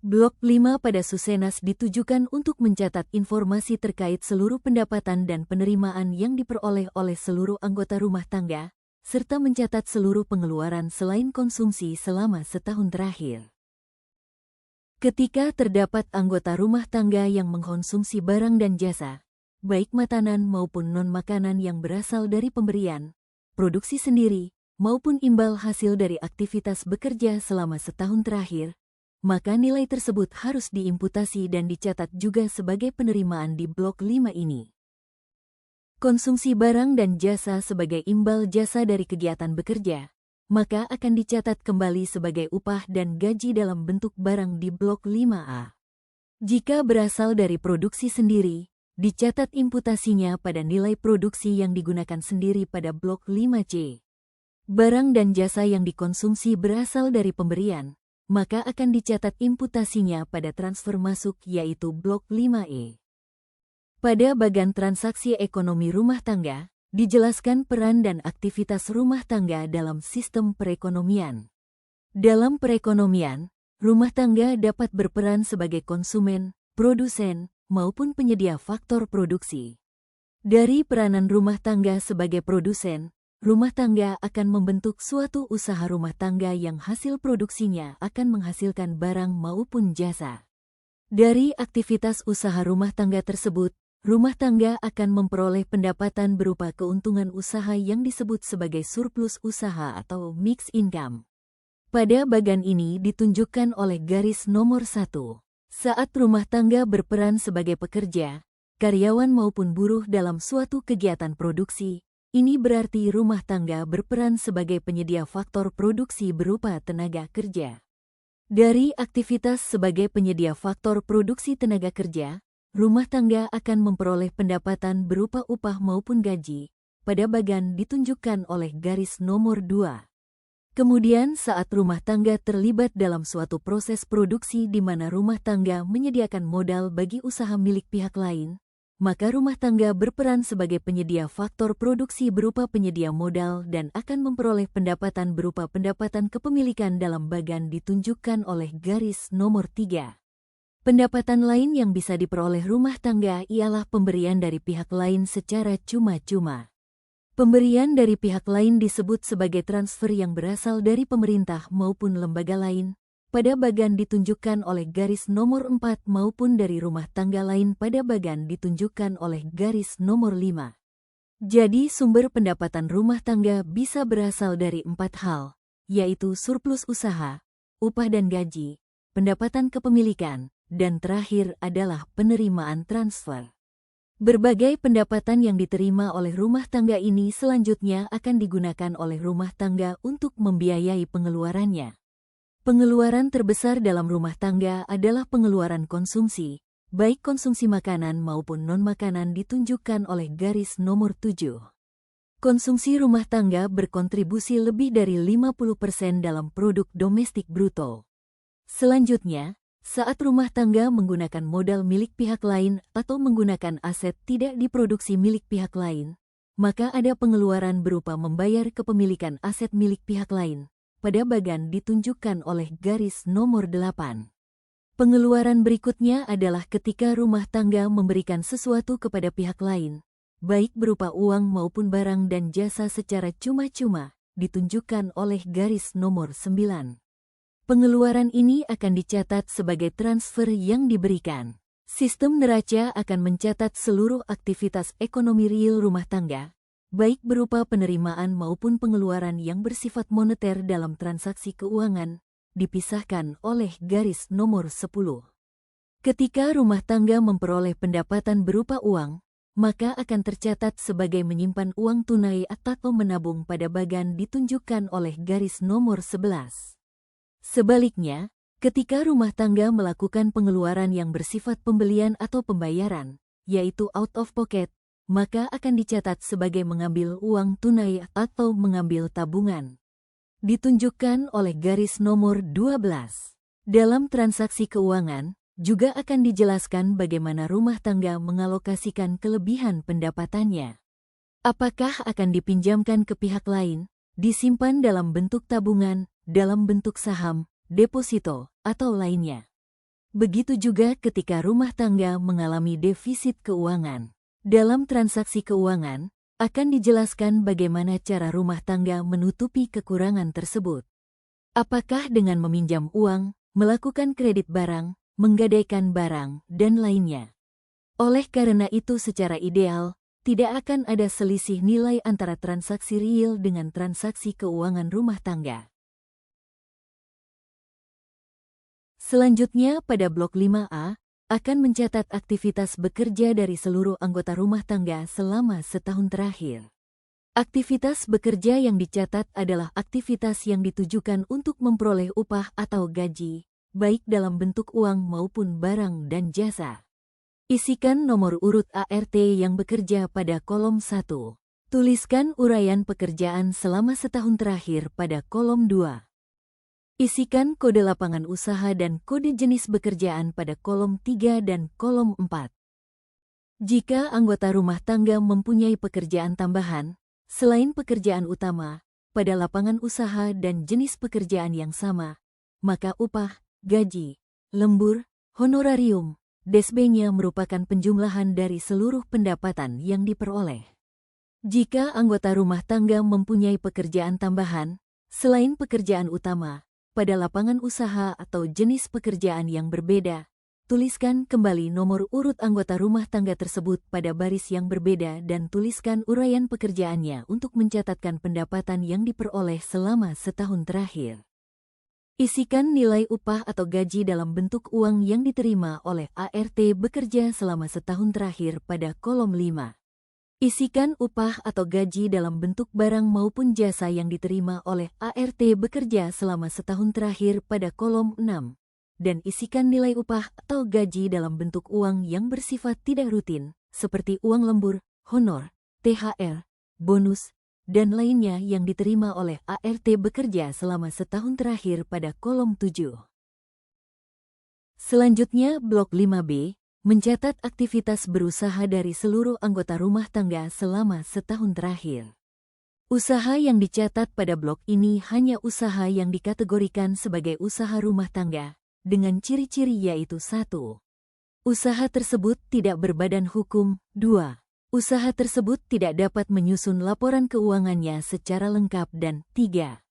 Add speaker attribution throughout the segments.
Speaker 1: Blok 5 pada Susenas ditujukan untuk mencatat informasi terkait seluruh pendapatan dan penerimaan yang diperoleh oleh seluruh anggota rumah tangga, serta mencatat seluruh pengeluaran selain konsumsi selama setahun terakhir. Ketika terdapat anggota rumah tangga yang mengkonsumsi barang dan jasa, baik makanan maupun non-makanan yang berasal dari pemberian, produksi sendiri, maupun imbal hasil dari aktivitas bekerja selama setahun terakhir, maka nilai tersebut harus diimputasi dan dicatat juga sebagai penerimaan di blok 5 ini. Konsumsi barang dan jasa sebagai imbal jasa dari kegiatan bekerja, maka akan dicatat kembali sebagai upah dan gaji dalam bentuk barang di blok 5A. Jika berasal dari produksi sendiri, dicatat imputasinya pada nilai produksi yang digunakan sendiri pada blok 5C. Barang dan jasa yang dikonsumsi berasal dari pemberian, maka akan dicatat imputasinya pada transfer masuk yaitu blok 5E. Pada bagian transaksi ekonomi rumah tangga, dijelaskan peran dan aktivitas rumah tangga dalam sistem perekonomian. Dalam perekonomian, rumah tangga dapat berperan sebagai konsumen, produsen, maupun penyedia faktor produksi. Dari peranan rumah tangga sebagai produsen, rumah tangga akan membentuk suatu usaha rumah tangga yang hasil produksinya akan menghasilkan barang maupun jasa. Dari aktivitas usaha rumah tangga tersebut, rumah tangga akan memperoleh pendapatan berupa keuntungan usaha yang disebut sebagai surplus usaha atau mixed income. Pada bagian ini ditunjukkan oleh garis nomor 1. Saat rumah tangga berperan sebagai pekerja, karyawan maupun buruh dalam suatu kegiatan produksi, ini berarti rumah tangga berperan sebagai penyedia faktor produksi berupa tenaga kerja. Dari aktivitas sebagai penyedia faktor produksi tenaga kerja, rumah tangga akan memperoleh pendapatan berupa upah maupun gaji, pada bagian ditunjukkan oleh garis nomor 2. Kemudian saat rumah tangga terlibat dalam suatu proses produksi di mana rumah tangga menyediakan modal bagi usaha milik pihak lain, maka rumah tangga berperan sebagai penyedia faktor produksi berupa penyedia modal dan akan memperoleh pendapatan berupa pendapatan kepemilikan dalam bagian ditunjukkan oleh garis nomor 3. Pendapatan lain yang bisa diperoleh rumah tangga ialah pemberian dari pihak lain secara cuma-cuma. Pemberian dari pihak lain disebut sebagai transfer yang berasal dari pemerintah maupun lembaga lain, pada bagian ditunjukkan oleh garis nomor 4 maupun dari rumah tangga lain pada bagian ditunjukkan oleh garis nomor 5. Jadi sumber pendapatan rumah tangga bisa berasal dari 4 hal, yaitu surplus usaha, upah dan gaji, pendapatan kepemilikan, dan terakhir adalah penerimaan transfer. Berbagai pendapatan yang diterima oleh rumah tangga ini selanjutnya akan digunakan oleh rumah tangga untuk membiayai pengeluarannya. Pengeluaran terbesar dalam rumah tangga adalah pengeluaran konsumsi, baik konsumsi makanan maupun non-makanan ditunjukkan oleh garis nomor 7. Konsumsi rumah tangga berkontribusi lebih dari 50% dalam produk domestik bruto. Selanjutnya, saat rumah tangga menggunakan modal milik pihak lain atau menggunakan aset tidak diproduksi milik pihak lain, maka ada pengeluaran berupa membayar kepemilikan aset milik pihak lain, pada bagian ditunjukkan oleh garis nomor 8. Pengeluaran berikutnya adalah ketika rumah tangga memberikan sesuatu kepada pihak lain, baik berupa uang maupun barang dan jasa secara cuma-cuma, ditunjukkan oleh garis nomor 9. Pengeluaran ini akan dicatat sebagai transfer yang diberikan. Sistem neraca akan mencatat seluruh aktivitas ekonomi real rumah tangga, baik berupa penerimaan maupun pengeluaran yang bersifat moneter dalam transaksi keuangan, dipisahkan oleh garis nomor 10. Ketika rumah tangga memperoleh pendapatan berupa uang, maka akan tercatat sebagai menyimpan uang tunai atau menabung pada bagian ditunjukkan oleh garis nomor 11. Sebaliknya, ketika rumah tangga melakukan pengeluaran yang bersifat pembelian atau pembayaran, yaitu out of pocket, maka akan dicatat sebagai mengambil uang tunai atau mengambil tabungan. Ditunjukkan oleh garis nomor 12. Dalam transaksi keuangan, juga akan dijelaskan bagaimana rumah tangga mengalokasikan kelebihan pendapatannya. Apakah akan dipinjamkan ke pihak lain, disimpan dalam bentuk tabungan, dalam bentuk saham, deposito, atau lainnya. Begitu juga ketika rumah tangga mengalami defisit keuangan. Dalam transaksi keuangan, akan dijelaskan bagaimana cara rumah tangga menutupi kekurangan tersebut. Apakah dengan meminjam uang, melakukan kredit barang, menggadaikan barang, dan lainnya. Oleh karena itu secara ideal, tidak akan ada selisih nilai antara transaksi real dengan transaksi keuangan rumah tangga. Selanjutnya pada blok 5A, akan mencatat aktivitas bekerja dari seluruh anggota rumah tangga selama setahun terakhir. Aktivitas bekerja yang dicatat adalah aktivitas yang ditujukan untuk memperoleh upah atau gaji, baik dalam bentuk uang maupun barang dan jasa. Isikan nomor urut ART yang bekerja pada kolom 1. Tuliskan uraian pekerjaan selama setahun terakhir pada kolom 2. Isikan kode lapangan usaha dan kode jenis bekerjaan pada kolom 3 dan kolom 4. Jika anggota rumah tangga mempunyai pekerjaan tambahan, selain pekerjaan utama, pada lapangan usaha dan jenis pekerjaan yang sama, maka upah, gaji, lembur, honorarium, DSB-nya merupakan penjumlahan dari seluruh pendapatan yang diperoleh. Jika anggota rumah tangga mempunyai pekerjaan tambahan, selain pekerjaan utama, pada lapangan usaha atau jenis pekerjaan yang berbeda, tuliskan kembali nomor urut anggota rumah tangga tersebut pada baris yang berbeda dan tuliskan uraian pekerjaannya untuk mencatatkan pendapatan yang diperoleh selama setahun terakhir. Isikan nilai upah atau gaji dalam bentuk uang yang diterima oleh ART bekerja selama setahun terakhir pada kolom 5. Isikan upah atau gaji dalam bentuk barang maupun jasa yang diterima oleh ART bekerja selama setahun terakhir pada kolom 6. Dan isikan nilai upah atau gaji dalam bentuk uang yang bersifat tidak rutin, seperti uang lembur, honor, THR, bonus, dan lainnya yang diterima oleh ART bekerja selama setahun terakhir pada kolom 7. Selanjutnya blok 5B, mencatat aktivitas berusaha dari seluruh anggota rumah tangga selama setahun terakhir. Usaha yang dicatat pada blok ini hanya usaha yang dikategorikan sebagai usaha rumah tangga, dengan ciri-ciri yaitu 1. Usaha tersebut tidak berbadan hukum, 2. Usaha tersebut tidak dapat menyusun laporan keuangannya secara lengkap dan 3.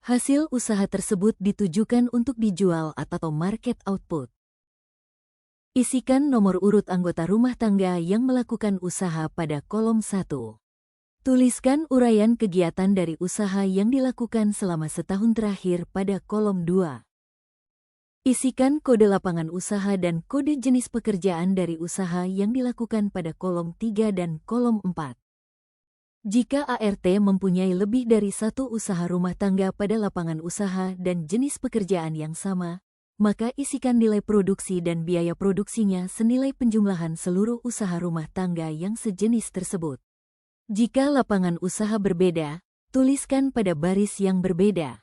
Speaker 1: Hasil usaha tersebut ditujukan untuk dijual atau market output. Isikan nomor urut anggota rumah tangga yang melakukan usaha pada kolom 1. Tuliskan uraian kegiatan dari usaha yang dilakukan selama setahun terakhir pada kolom 2. Isikan kode lapangan usaha dan kode jenis pekerjaan dari usaha yang dilakukan pada kolom 3 dan kolom 4. Jika ART mempunyai lebih dari satu usaha rumah tangga pada lapangan usaha dan jenis pekerjaan yang sama, maka isikan nilai produksi dan biaya produksinya senilai penjumlahan seluruh usaha rumah tangga yang sejenis tersebut. Jika lapangan usaha berbeda, tuliskan pada baris yang berbeda.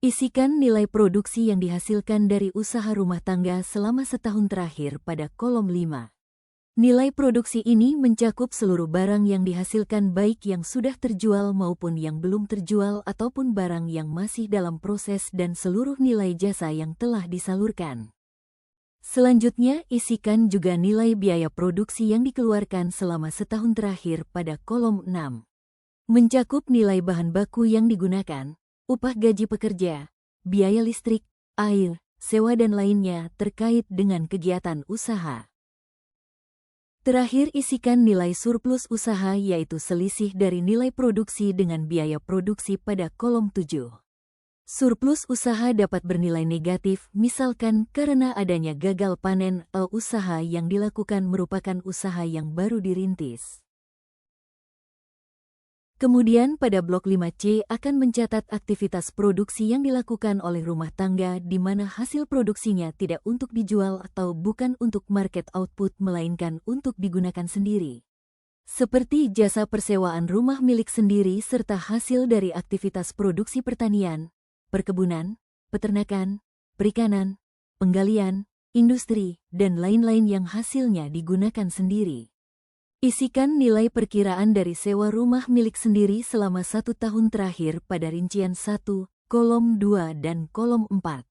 Speaker 1: Isikan nilai produksi yang dihasilkan dari usaha rumah tangga selama setahun terakhir pada kolom 5. Nilai produksi ini mencakup seluruh barang yang dihasilkan baik yang sudah terjual maupun yang belum terjual ataupun barang yang masih dalam proses dan seluruh nilai jasa yang telah disalurkan. Selanjutnya isikan juga nilai biaya produksi yang dikeluarkan selama setahun terakhir pada kolom 6. Mencakup nilai bahan baku yang digunakan, upah gaji pekerja, biaya listrik, air, sewa dan lainnya terkait dengan kegiatan usaha. Terakhir isikan nilai surplus usaha yaitu selisih dari nilai produksi dengan biaya produksi pada kolom 7. Surplus usaha dapat bernilai negatif misalkan karena adanya gagal panen atau usaha yang dilakukan merupakan usaha yang baru dirintis. Kemudian pada blok 5C akan mencatat aktivitas produksi yang dilakukan oleh rumah tangga di mana hasil produksinya tidak untuk dijual atau bukan untuk market output melainkan untuk digunakan sendiri. Seperti jasa persewaan rumah milik sendiri serta hasil dari aktivitas produksi pertanian, perkebunan, peternakan, perikanan, penggalian, industri, dan lain-lain yang hasilnya digunakan sendiri. Isikan nilai perkiraan dari sewa rumah milik sendiri selama 1 tahun terakhir pada rincian 1, kolom 2 dan kolom 4.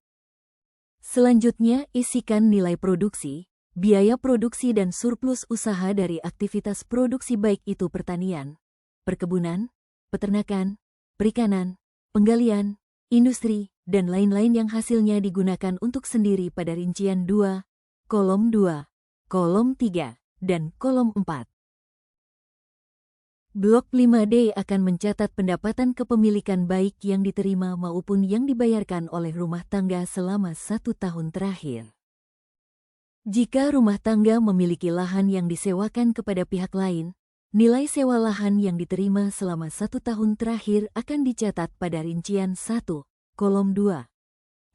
Speaker 1: Selanjutnya, isikan nilai produksi, biaya produksi dan surplus usaha dari aktivitas produksi baik itu pertanian, perkebunan, peternakan, perikanan, penggalian, industri, dan lain-lain yang hasilnya digunakan untuk sendiri pada rincian 2, kolom 2, kolom 3, dan kolom 4. Blok 5D akan mencatat pendapatan kepemilikan baik yang diterima maupun yang dibayarkan oleh rumah tangga selama 1 tahun terakhir. Jika rumah tangga memiliki lahan yang disewakan kepada pihak lain, nilai sewa lahan yang diterima selama 1 tahun terakhir akan dicatat pada rincian 1, kolom 2.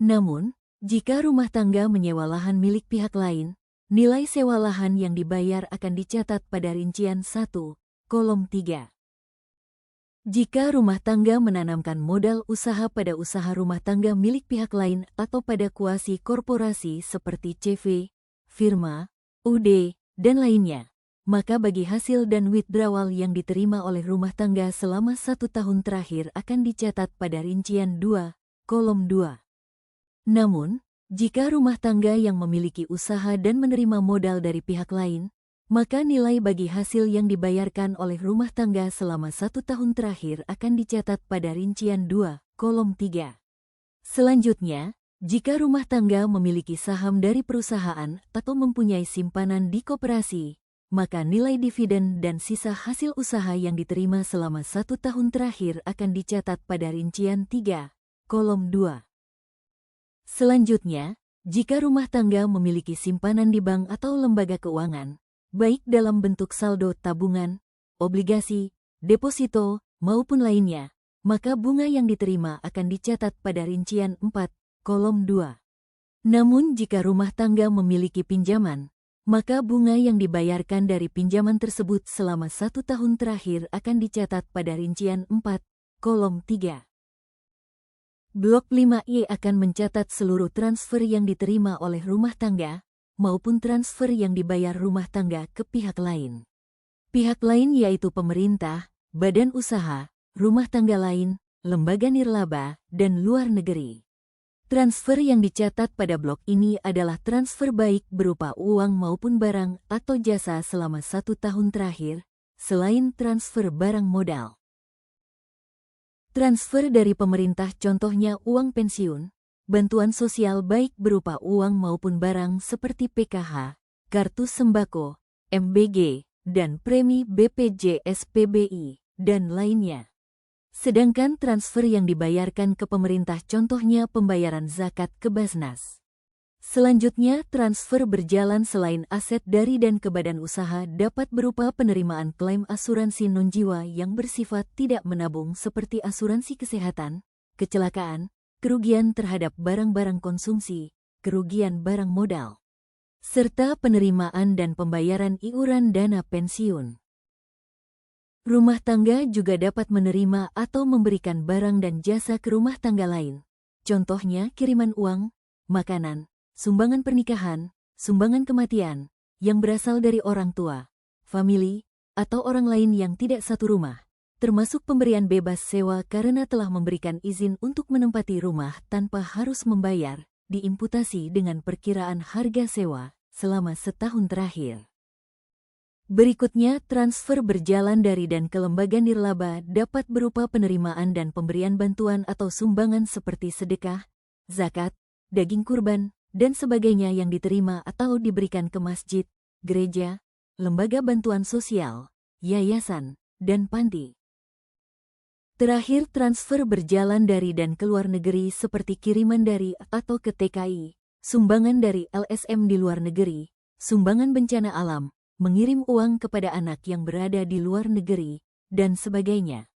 Speaker 1: Namun, jika rumah tangga menyewa lahan milik pihak lain, nilai sewa lahan yang dibayar akan dicatat pada rincian 1, kolom 3. Jika rumah tangga menanamkan modal usaha pada usaha rumah tangga milik pihak lain atau pada kuasi korporasi seperti CV, firma, UD, dan lainnya, maka bagi hasil dan withdrawal yang diterima oleh rumah tangga selama 1 tahun terakhir akan dicatat pada rincian 2, kolom 2. Namun, jika rumah tangga yang memiliki usaha dan menerima modal dari pihak lain, maka nilai bagi hasil yang dibayarkan oleh rumah tangga selama 1 tahun terakhir akan dicatat pada rincian 2, kolom 3. Selanjutnya, jika rumah tangga memiliki saham dari perusahaan atau mempunyai simpanan di koperasi, maka nilai dividen dan sisa hasil usaha yang diterima selama 1 tahun terakhir akan dicatat pada rincian 3, kolom 2. Selanjutnya, jika rumah tangga memiliki simpanan di bank atau lembaga keuangan, baik dalam bentuk saldo tabungan, obligasi, deposito, maupun lainnya, maka bunga yang diterima akan dicatat pada rincian 4, kolom 2. Namun jika rumah tangga memiliki pinjaman, maka bunga yang dibayarkan dari pinjaman tersebut selama 1 tahun terakhir akan dicatat pada rincian 4, kolom 3. Blok 5E akan mencatat seluruh transfer yang diterima oleh rumah tangga, maupun transfer yang dibayar rumah tangga ke pihak lain. Pihak lain yaitu pemerintah, badan usaha, rumah tangga lain, lembaga nirlaba, dan luar negeri. Transfer yang dicatat pada blok ini adalah transfer baik berupa uang maupun barang atau jasa selama 1 tahun terakhir, selain transfer barang modal. Transfer dari pemerintah contohnya uang pensiun, bantuan sosial baik berupa uang maupun barang seperti PKH, kartu sembako, MBG, dan premi BPJS PBI, dan lainnya. Sedangkan transfer yang dibayarkan ke pemerintah contohnya pembayaran zakat ke Basnas. Selanjutnya, transfer berjalan selain aset dari dan ke badan usaha dapat berupa penerimaan klaim asuransi non-jiwa yang bersifat tidak menabung seperti asuransi kesehatan, kecelakaan, kerugian terhadap barang-barang konsumsi, kerugian barang modal, serta penerimaan dan pembayaran iuran dana pensiun. Rumah tangga juga dapat menerima atau memberikan barang dan jasa ke rumah tangga lain, contohnya kiriman uang, makanan, sumbangan pernikahan, sumbangan kematian, yang berasal dari orang tua, famili, atau orang lain yang tidak satu rumah, termasuk pemberian bebas sewa karena telah memberikan izin untuk menempati rumah tanpa harus membayar, diimputasi dengan perkiraan harga sewa selama setahun terakhir. Berikutnya, transfer berjalan dari dan ke lembaga nirlaba dapat berupa penerimaan dan pemberian bantuan atau sumbangan seperti sedekah, zakat, daging kurban, dan sebagainya yang diterima atau diberikan ke masjid, gereja, lembaga bantuan sosial, yayasan, dan panti. Terakhir, transfer berjalan dari dan ke luar negeri seperti kiriman dari atau ke TKI, sumbangan dari LSM di luar negeri, sumbangan bencana alam, mengirim uang kepada anak yang berada di luar negeri, dan sebagainya.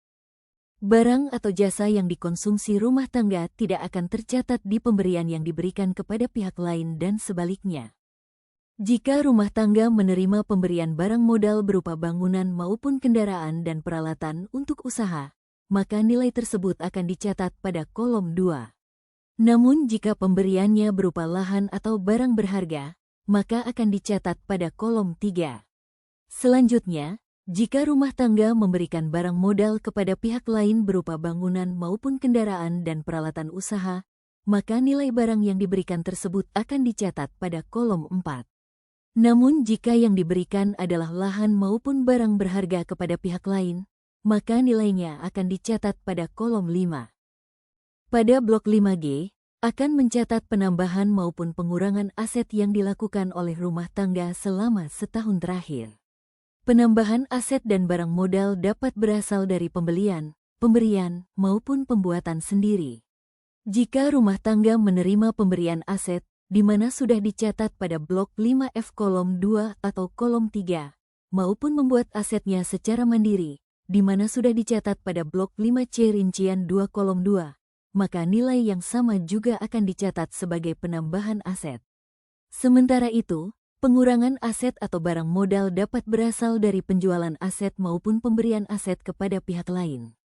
Speaker 1: Barang atau jasa yang dikonsumsi rumah tangga tidak akan tercatat di pemberian yang diberikan kepada pihak lain dan sebaliknya. Jika rumah tangga menerima pemberian barang modal berupa bangunan maupun kendaraan dan peralatan untuk usaha, maka nilai tersebut akan dicatat pada kolom 2. Namun jika pemberiannya berupa lahan atau barang berharga, maka akan dicatat pada kolom 3. Selanjutnya, jika rumah tangga memberikan barang modal kepada pihak lain berupa bangunan maupun kendaraan dan peralatan usaha, maka nilai barang yang diberikan tersebut akan dicatat pada kolom 4. Namun jika yang diberikan adalah lahan maupun barang berharga kepada pihak lain, maka nilainya akan dicatat pada kolom 5. Pada blok 5G, akan mencatat penambahan maupun pengurangan aset yang dilakukan oleh rumah tangga selama setahun terakhir. Penambahan aset dan barang modal dapat berasal dari pembelian, pemberian, maupun pembuatan sendiri. Jika rumah tangga menerima pemberian aset, di mana sudah dicatat pada blok 5F kolom 2 atau kolom 3, maupun membuat asetnya secara mandiri, di mana sudah dicatat pada blok 5C rincian 2 kolom 2, maka nilai yang sama juga akan dicatat sebagai penambahan aset. Sementara itu, pengurangan aset atau barang modal dapat berasal dari penjualan aset maupun pemberian aset kepada pihak lain.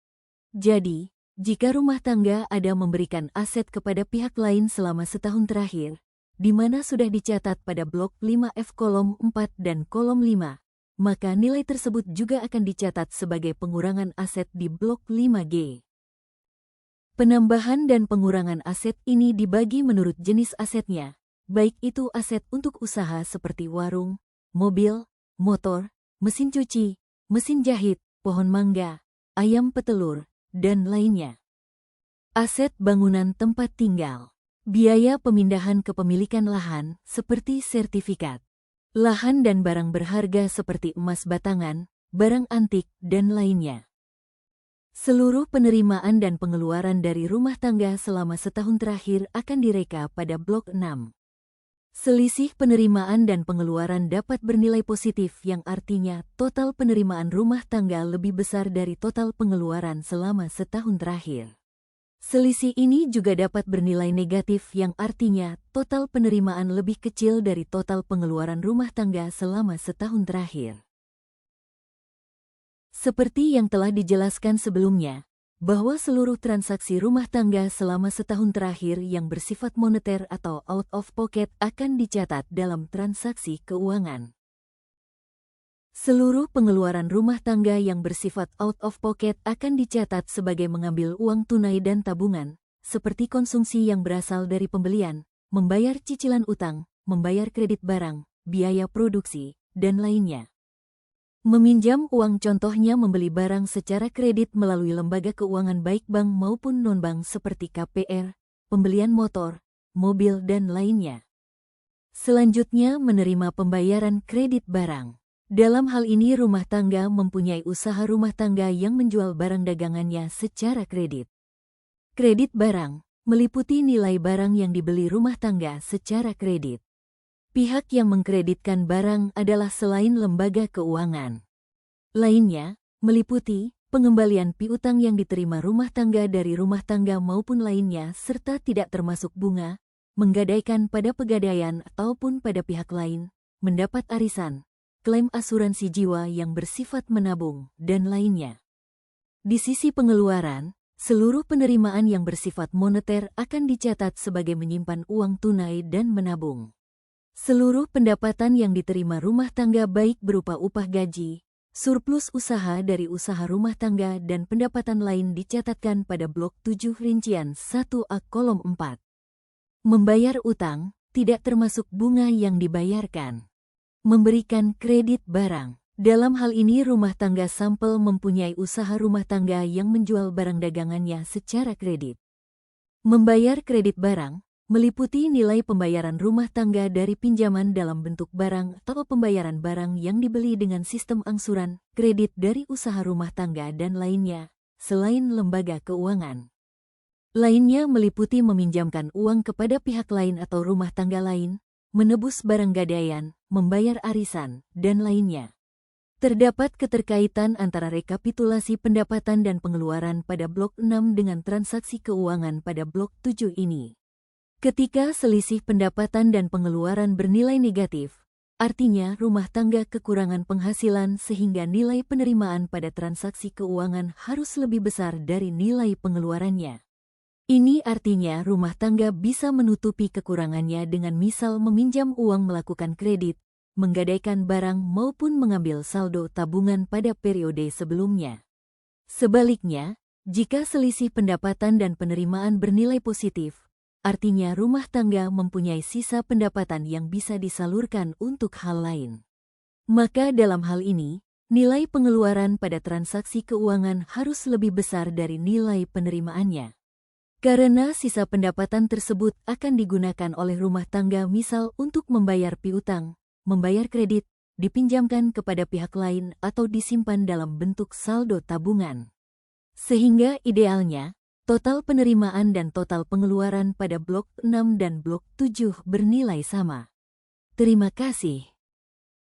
Speaker 1: Jadi, jika rumah tangga ada memberikan aset kepada pihak lain selama setahun terakhir, di mana sudah dicatat pada blok 5F kolom 4 dan kolom 5, maka nilai tersebut juga akan dicatat sebagai pengurangan aset di blok 5G. Penambahan dan pengurangan aset ini dibagi menurut jenis asetnya, baik itu aset untuk usaha seperti warung, mobil, motor, mesin cuci, mesin jahit, pohon mangga, ayam petelur, dan lainnya. Aset bangunan tempat tinggal. Biaya pemindahan kepemilikan lahan seperti sertifikat. Lahan dan barang berharga seperti emas batangan, barang antik, dan lainnya. Seluruh penerimaan dan pengeluaran dari rumah tangga selama setahun terakhir akan direka pada blok 6. Selisih penerimaan dan pengeluaran dapat bernilai positif yang artinya total penerimaan rumah tangga lebih besar dari total pengeluaran selama setahun terakhir. Selisih ini juga dapat bernilai negatif yang artinya total penerimaan lebih kecil dari total pengeluaran rumah tangga selama setahun terakhir. Seperti yang telah dijelaskan sebelumnya, bahwa seluruh transaksi rumah tangga selama setahun terakhir yang bersifat moneter atau out of pocket akan dicatat dalam transaksi keuangan. Seluruh pengeluaran rumah tangga yang bersifat out of pocket akan dicatat sebagai mengambil uang tunai dan tabungan, seperti konsumsi yang berasal dari pembelian, membayar cicilan utang, membayar kredit barang, biaya produksi, dan lainnya. Meminjam uang contohnya membeli barang secara kredit melalui lembaga keuangan baik bank maupun non-bank seperti KPR, pembelian motor, mobil, dan lainnya. Selanjutnya menerima pembayaran kredit barang. Dalam hal ini rumah tangga mempunyai usaha rumah tangga yang menjual barang dagangannya secara kredit. Kredit barang meliputi nilai barang yang dibeli rumah tangga secara kredit. Pihak yang mengkreditkan barang adalah selain lembaga keuangan. Lainnya, meliputi pengembalian piutang yang diterima rumah tangga dari rumah tangga maupun lainnya serta tidak termasuk bunga, menggadaikan pada pegadaian ataupun pada pihak lain, mendapat arisan, klaim asuransi jiwa yang bersifat menabung, dan lainnya. Di sisi pengeluaran, seluruh penerimaan yang bersifat moneter akan dicatat sebagai menyimpan uang tunai dan menabung. Seluruh pendapatan yang diterima rumah tangga baik berupa upah gaji, surplus usaha dari usaha rumah tangga dan pendapatan lain dicatatkan pada blok 7 rincian 1A kolom 4. Membayar utang, tidak termasuk bunga yang dibayarkan. Memberikan kredit barang. Dalam hal ini rumah tangga sampel mempunyai usaha rumah tangga yang menjual barang dagangannya secara kredit. Membayar kredit barang meliputi nilai pembayaran rumah tangga dari pinjaman dalam bentuk barang atau pembayaran barang yang dibeli dengan sistem angsuran, kredit dari usaha rumah tangga dan lainnya, selain lembaga keuangan. Lainnya meliputi meminjamkan uang kepada pihak lain atau rumah tangga lain, menebus barang gadaian, membayar arisan, dan lainnya. Terdapat keterkaitan antara rekapitulasi pendapatan dan pengeluaran pada blok 6 dengan transaksi keuangan pada blok 7 ini. Ketika selisih pendapatan dan pengeluaran bernilai negatif, artinya rumah tangga kekurangan penghasilan sehingga nilai penerimaan pada transaksi keuangan harus lebih besar dari nilai pengeluarannya. Ini artinya rumah tangga bisa menutupi kekurangannya dengan misal meminjam uang melakukan kredit, menggadaikan barang maupun mengambil saldo tabungan pada periode sebelumnya. Sebaliknya, jika selisih pendapatan dan penerimaan bernilai positif, artinya rumah tangga mempunyai sisa pendapatan yang bisa disalurkan untuk hal lain. Maka dalam hal ini, nilai pengeluaran pada transaksi keuangan harus lebih besar dari nilai penerimaannya. Karena sisa pendapatan tersebut akan digunakan oleh rumah tangga misal untuk membayar piutang, membayar kredit, dipinjamkan kepada pihak lain atau disimpan dalam bentuk saldo tabungan. Sehingga idealnya, total penerimaan dan total pengeluaran pada blok 6 dan blok 7 bernilai sama. Terima kasih.